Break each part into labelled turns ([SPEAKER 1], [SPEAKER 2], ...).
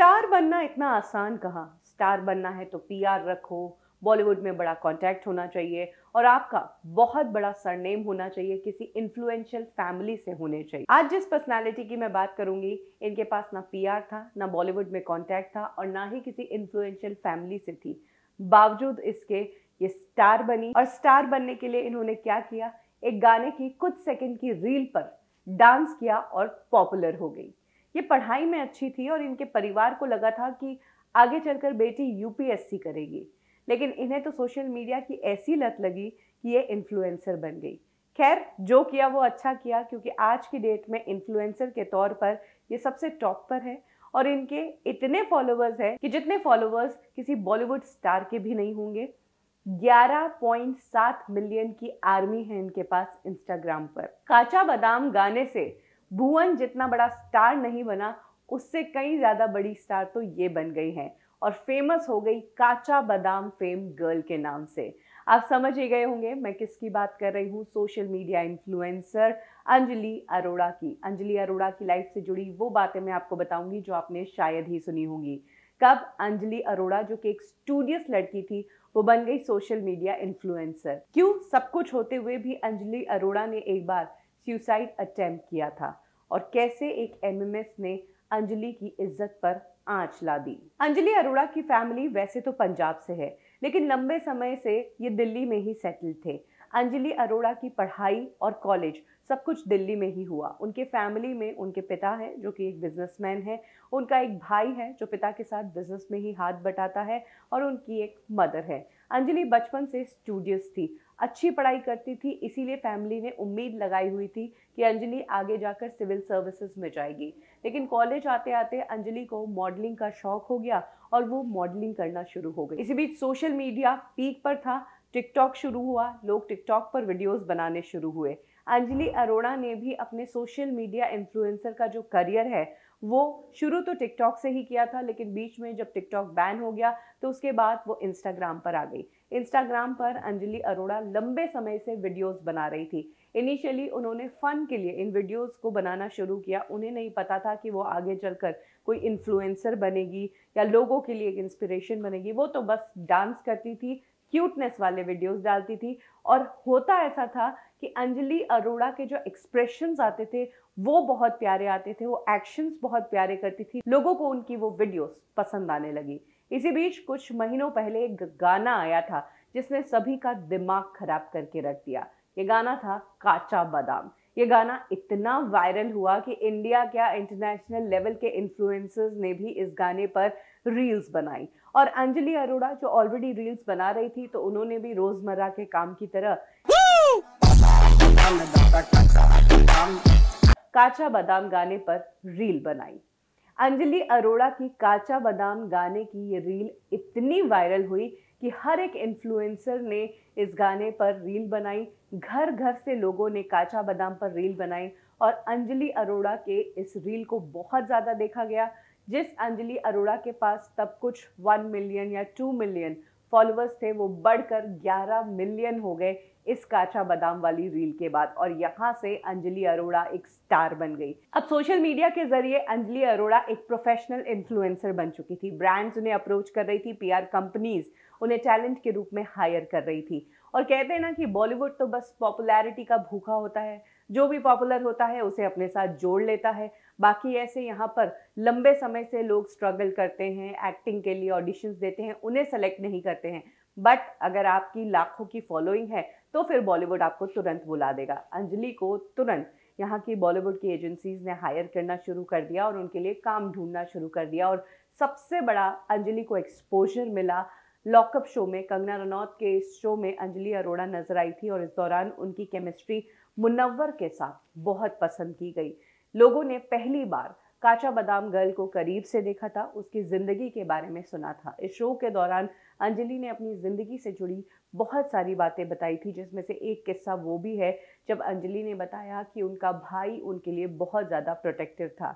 [SPEAKER 1] Star बनना इतना आसान कहाँ। स्टार बनना है तो पीआर रखो, बॉलीवुड में बड़ा कॉन्टैक्ट होना चाहिए और आपका बहुत बड़ा सरनेम होना चाहिए, किसी इन्फ्लुएंशियल फैमिली से होने चाहिए। आज जिस पर्सनालिटी की मैं बात करूंगी, इनके पास ना पीआर था, ना बॉलीवुड में कॉन्टैक्ट था और ना ही किसी इन्फ्लुएंशियल फैमिली से थी। बावजूद इसके ये स्टार बनी। और स्टार बनने के लिए इन्होंने क्या किया, एक गाने की कुछ सेकंड की रील पर डांस किया और पॉपुलर हो गई। ये पढ़ाई में अच्छी थी और इनके परिवार को लगा था कि आगे चलकर बेटी यूपीएससी करेगी, लेकिन इन्हें तो सोशल मीडिया की ऐसी लत लगी कि ये इन्फ्लुएंसर बन गई। खैर, जो किया वो अच्छा किया, क्योंकि आज की डेट में इन्फ्लुएंसर के तौर पर ये सबसे टॉप पर है और इनके इतने फॉलोअर्स हैं कि जितने फॉलोअर्स किसी बॉलीवुड स्टार के भी नहीं होंगे। 11.7 मिलियन की आर्मी है इनके पास इंस्टाग्राम पर। काचा बादाम गाने से भुवन जितना बड़ा स्टार नहीं बना, उससे कई ज्यादा बड़ी स्टार तो ये बन गई हैं और फेमस हो गई काचा बादाम फेम गर्ल के नाम से। आप समझ ही गए होंगे मैं किसकी बात कर रही हूँ। Social media influencer Anjali Arora की। अंजलि अरोड़ा की लाइफ से जुड़ी वो बातें मैं आपको बताऊंगी जो आपने शायद ही सुनी होंगी। कब अंजलि अरोड़ा, जो कि एक स्टूडियस लड़की थी, वो बन गई सोशल मीडिया इन्फ्लुएंसर। क्यों? सब कुछ होते हुए भी अंजलि अरोड़ा ने एक बार सुसाइड अटेम्प्ट किया था और कैसे एक एमएमएस ने अंजलि की इज्जत पर आंच ला दी। अंजलि अरोड़ा की फैमिली वैसे तो पंजाब से है, लेकिन लंबे समय से ये दिल्ली में ही सेटल थे। अंजलि अरोड़ा की पढ़ाई और कॉलेज सब कुछ दिल्ली में ही हुआ। उनके फैमिली में उनके पिता हैं जो कि एक बिजनेसमैन है, उनका एक भाई है जो पिता के साथ बिजनेस में ही हाथ बटाता है और उनकी एक मदर है। अंजलि बचपन से स्टूडियस थी, अच्छी पढ़ाई करती थी, इसीलिए फैमिली ने उम्मीद लगाई हुई थी कि अंजलि आगे जाकर सिविल सर्विसेज में जाएगी। लेकिन कॉलेज आते आते अंजलि को मॉडलिंग का शौक हो गया और वो मॉडलिंग करना शुरू हो गई। इसी बीच सोशल मीडिया पीक पर था, टिकटॉक शुरू हुआ, लोग टिकटॉक पर वीडियोस बनाने शुरू हुए। अंजलि अरोड़ा ने भी अपने सोशल मीडिया इन्फ्लुएंसर का जो करियर है वो शुरू तो टिकटॉक से ही किया था, लेकिन बीच में जब टिकटॉक बैन हो गया तो उसके बाद वो इंस्टाग्राम पर आ गई। इंस्टाग्राम पर अंजलि अरोड़ा लंबे समय से वीडियोस बना रही थी। इनिशियली उन्होंने फन के लिए इन वीडियोस को बनाना शुरू किया। उन्हें नहीं पता था कि वो आगे चलकर कोई इन्फ्लुएंसर बनेगी या लोगों के लिए एक इंस्पिरेशन बनेगी। वो तो बस डांस करती थी, क्यूटनेस वाले वीडियोस डालती थी और होता ऐसा था कि अंजलि अरोड़ा के जो एक्सप्रेशंस आते थे वो बहुत प्यारे आते थे, वो एक्शंस बहुत प्यारे करती थी, लोगों को उनकी वो वीडियोस पसंद आने लगी। इसी बीच कुछ महीनों पहले एक गाना आया था जिसने सभी का दिमाग खराब करके रख दिया। ये गाना था काचा बादाम। ये गाना इतना वायरल हुआ कि इंडिया क्या, इंटरनेशनल लेवल के इन्फ्लुएंसर्स ने भी इस गाने पर रील्स बनाई और अंजलि अरोड़ा जो ऑलरेडी रील्स बना रही थी तो उन्होंने भी रोजमर्रा के काम की तरह काचा बादाम गाने पर रील बनाई। अंजलि अरोड़ा की काचा बादाम गाने की ये रील इतनी वायरल हुई कि हर एक इन्फ्लुएंसर ने इस गाने पर रील बनाई। घर घर से लोगों ने काचा बादाम पर रील बनाई और अंजलि अरोड़ा के इस रील को बहुत ज़्यादा देखा गया। जिस अंजलि अरोड़ा के पास तब कुछ 1 मिलियन या 2 मिलियन फॉलोअर्स थे, वो बढ़कर 11 मिलियन हो गए इस काचा बादाम वाली रील के बाद और यहाँ से अंजलि अरोड़ा एक स्टार बन गई। अब सोशल मीडिया के जरिए अंजलि अरोड़ा एक प्रोफेशनल इन्फ्लुएंसर बन चुकी थी। ब्रांड्स उन्हें अप्रोच कर रही थी, पीआर कंपनीज उन्हें टैलेंट के रूप में हायर कर रही थी। और कहते हैं ना कि बॉलीवुड तो बस पॉपुलैरिटी का भूखा होता है, जो भी पॉपुलर होता है उसे अपने साथ जोड़ लेता है। बाकी ऐसे यहाँ पर लंबे समय से लोग स्ट्रगल करते हैं, एक्टिंग के लिए ऑडिशंस देते हैं, उन्हें सेलेक्ट नहीं करते हैं। बट अगर आपकी लाखों की फॉलोइंग है तो फिर बॉलीवुड आपको तुरंत बुला देगा। अंजलि को तुरंत यहाँ की बॉलीवुड की एजेंसीज ने हायर करना शुरू कर दिया और उनके लिए काम ढूंढना शुरू कर दिया। और सबसे बड़ा अंजलि को एक्सपोजर मिला लॉकअप शो में। कंगना रनौत के इस शो में अंजलि अरोड़ा नजर आई थी और इस दौरान उनकी केमिस्ट्री मुनव्वर के साथ बहुत पसंद की गई। लोगों ने पहली बार काचा बादाम गर्ल को करीब से देखा था, उसकी जिंदगी के बारे में सुना था। इस शो के दौरान अंजलि ने अपनी जिंदगी से जुड़ी बहुत सारी बातें बताई थी, जिसमें से एक किस्सा वो भी है जब अंजलि ने बताया कि उनका भाई उनके लिए बहुत ज़्यादा प्रोटेक्टिव था।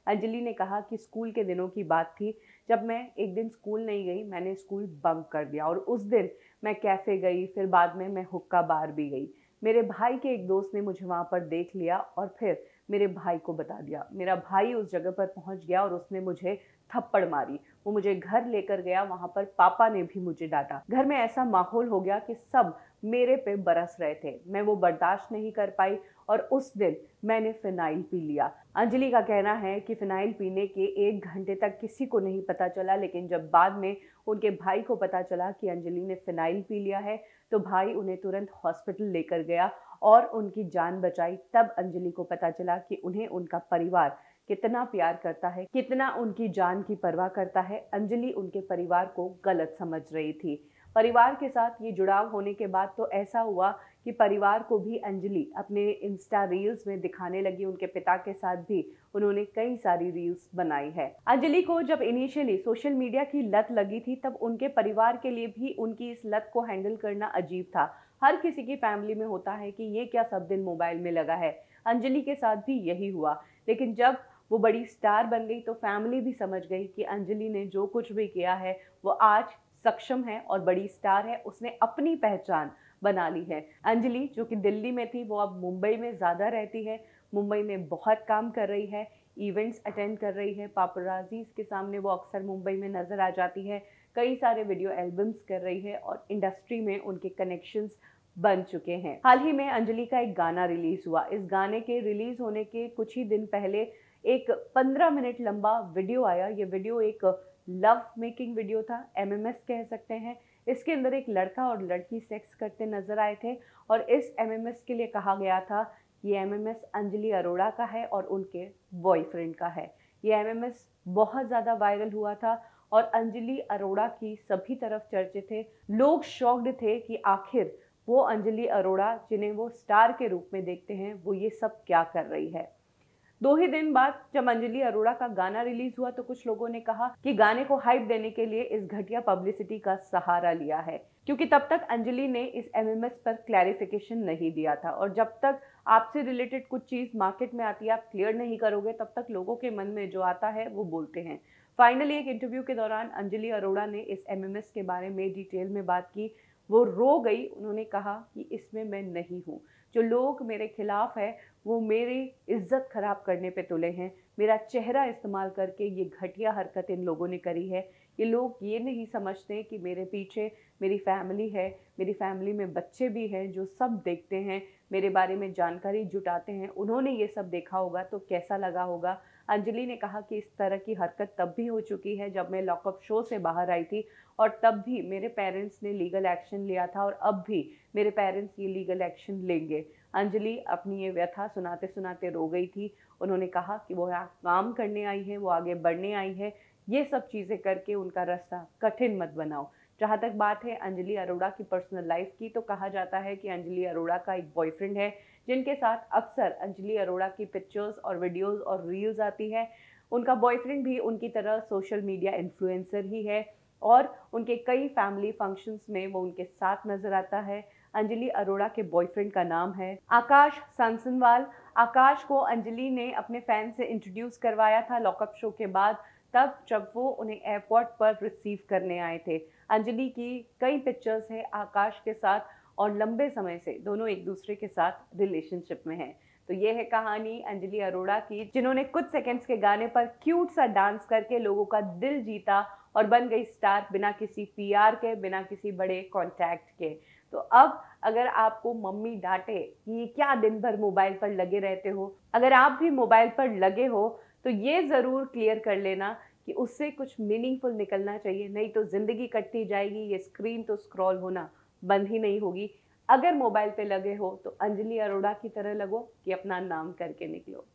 [SPEAKER 1] अंजलि ने कहा कि स्कूल के दिनों की बात थी जब मैं एक दिन स्कूल नहीं गई, मैंने स्कूल बंक कर दिया और उस दिन मैं कैफ़े गई, फिर बाद में मैं हुक्का बार भी गई। मेरे भाई के एक दोस्त ने मुझे वहाँ पर देख लिया और फिर मेरे भाई को बता दिया। मेरा भाई उस जगह पर पहुंच गया और उसने मुझे थप्पड़ मारी। वो मुझे घर लेकर गया, वहां पर पापा ने भी मुझे डांटा। घर में ऐसा माहौल हो गया कि सब मेरे पे बरस रहे थे। मैं वो बर्दाश्त नहीं कर पाई और उस दिन मैंने फिनाइल पी लिया। अंजलि का कहना है कि फिनाइल पीने के 1 घंटे तक किसी को नहीं पता चला, लेकिन जब बाद में उनके भाई को पता चला कि अंजलि ने फिनाइल पी लिया है तो भाई उन्हें तुरंत हॉस्पिटल लेकर गया और उनकी जान बचाई। तब अंजलि को पता चला कि उन्हें उनका परिवार कितना प्यार करता है, कितना उनकी जान की परवाह करता है। अंजलि उनके परिवार को गलत समझ रही थी। परिवार के साथ ये जुड़ाव होने के बाद तो ऐसा हुआ कि परिवार को भी अंजलि अपने इंस्टा रील्स में दिखाने लगी। उनके पिता के साथ भी उन्होंने कई सारी रील्स बनाई है। अंजलि को जब इनिशियली सोशल मीडिया की लत लगी थी तब उनके परिवार के लिए भी उनकी इस लत को हैंडल करना अजीब था। हर किसी की फैमिली में होता है कि ये क्या सब दिन मोबाइल में लगा है। अंजलि के साथ भी यही हुआ, लेकिन जब वो बड़ी स्टार बन गई तो फैमिली भी समझ गई कि अंजलि ने जो कुछ भी किया है वो आज सक्षम है और बड़ी स्टार है। उसने अपनी पहचान बना ली है। अंजलि जो कि दिल्ली में थी वो अब मुंबई में ज़्यादा रहती है। मुंबई में बहुत काम कर रही है, इवेंट्स अटेंड कर रही है। पापराजीज के सामने वो अक्सर मुंबई में नज़र आ जाती है। कई सारे वीडियो एल्बम्स कर रही है और इंडस्ट्री में उनके कनेक्शंस बन चुके हैं। हाल ही में अंजलि का एक गाना रिलीज हुआ। इस गाने के रिलीज होने के कुछ ही दिन पहले एक 15 मिनट लंबा वीडियो आया। ये वीडियो एक लव मेकिंग वीडियो था, MMS कह सकते हैं। इसके अंदर एक लड़का और लड़की सेक्स करते नजर आए थे और इस MMS के लिए कहा गया था ये MMS अंजलि अरोड़ा का है और उनके बॉयफ्रेंड का है। ये MMS बहुत ज़्यादा वायरल हुआ था और अंजलि अरोड़ा की सभी तरफ चर्चे थे। लोग शॉक्ड थे कि आखिर वो अंजलि अरोड़ा जिन्हें वो स्टार के रूप में देखते हैं वो ये सब क्या कर रही है। 2 ही दिन बाद जब अंजलि अरोड़ा का गाना रिलीज हुआ तो कुछ लोगों ने कहा कि गाने को हाइप देने के लिए इस घटिया पब्लिसिटी का सहारा लिया है, क्योंकि तब तक अंजलि ने इस MMS पर क्लैरिफिकेशन नहीं दिया था और जब तक आपसे रिलेटेड कुछ चीज मार्केट में आती है आप क्लियर नहीं करोगे तब तक लोगों के मन में जो आता है वो बोलते हैं। फाइनली एक इंटरव्यू के दौरान अंजलि अरोड़ा ने इस MMS के बारे में डिटेल में बात की। वो रो गई। उन्होंने कहा कि इसमें मैं नहीं हूँ। जो लोग मेरे खिलाफ है वो मेरी इज्जत खराब करने पे तुले हैं। मेरा चेहरा इस्तेमाल करके ये घटिया हरकत इन लोगों ने करी है। ये लोग ये नहीं समझते कि मेरे पीछे मेरी फैमिली है, मेरी फैमिली में बच्चे भी हैं जो सब देखते हैं, मेरे बारे में जानकारी जुटाते हैं। उन्होंने ये सब देखा होगा तो कैसा लगा होगा। अंजलि ने कहा कि इस तरह की हरकत तब भी हो चुकी है जब मैं लॉकअप शो से बाहर आई थी और तब भी मेरे पेरेंट्स ने लीगल एक्शन लिया था और अब भी मेरे पेरेंट्स ये लीगल एक्शन लेंगे। अंजलि अपनी ये व्यथा सुनाते सुनाते रो गई थी। उन्होंने कहा कि वो यहाँ काम करने आई है, वो आगे बढ़ने आई है। ये सब चीज़ें करके उनका रास्ता कठिन मत बनाओ। जहाँ तक बात है अंजलि अरोड़ा की पर्सनल लाइफ की तो कहा जाता है कि अंजलि अरोड़ा का एक बॉयफ्रेंड है जिनके साथ अक्सर अंजलि अरोड़ा की पिक्चर्स और वीडियोस और रील्स आती है। उनका बॉयफ्रेंड भी उनकी तरह सोशल मीडिया इन्फ्लुएंसर ही है और उनके कई फैमिली फंक्शंस में वो उनके साथ नजर आता है। अंजलि अरोड़ा के बॉयफ्रेंड का नाम है आकाश सांसनवाल। आकाश को अंजलि ने अपने फैन से इंट्रोड्यूस करवाया था लॉकअप शो के बाद, तब जब वो उन्हें एयरपोर्ट पर रिसीव करने आए थे। अंजलि की कई पिक्चर्स है आकाश के साथ और लंबे समय से दोनों एक दूसरे के साथ रिलेशनशिप में हैं। तो ये है कहानी अंजलि अरोड़ा की, जिन्होंने कुछ सेकंड्स के गाने पर क्यूट सा डांस करके लोगों का दिल जीता और बन गई स्टार बिना किसी PR के, बिना किसी बड़े कॉन्टैक्ट के। तो अब अगर आपको मम्मी डांटे कि क्या दिन भर मोबाइल पर लगे रहते हो, अगर आप भी मोबाइल पर लगे हो तो ये ज़रूर क्लियर कर लेना कि उससे कुछ मीनिंगफुल निकलना चाहिए, नहीं तो ज़िंदगी कटती जाएगी। ये स्क्रीन तो स्क्रॉल होना बंद ही नहीं होगी। अगर मोबाइल पे लगे हो तो अंजलि अरोड़ा की तरह लगो कि अपना नाम करके निकलो।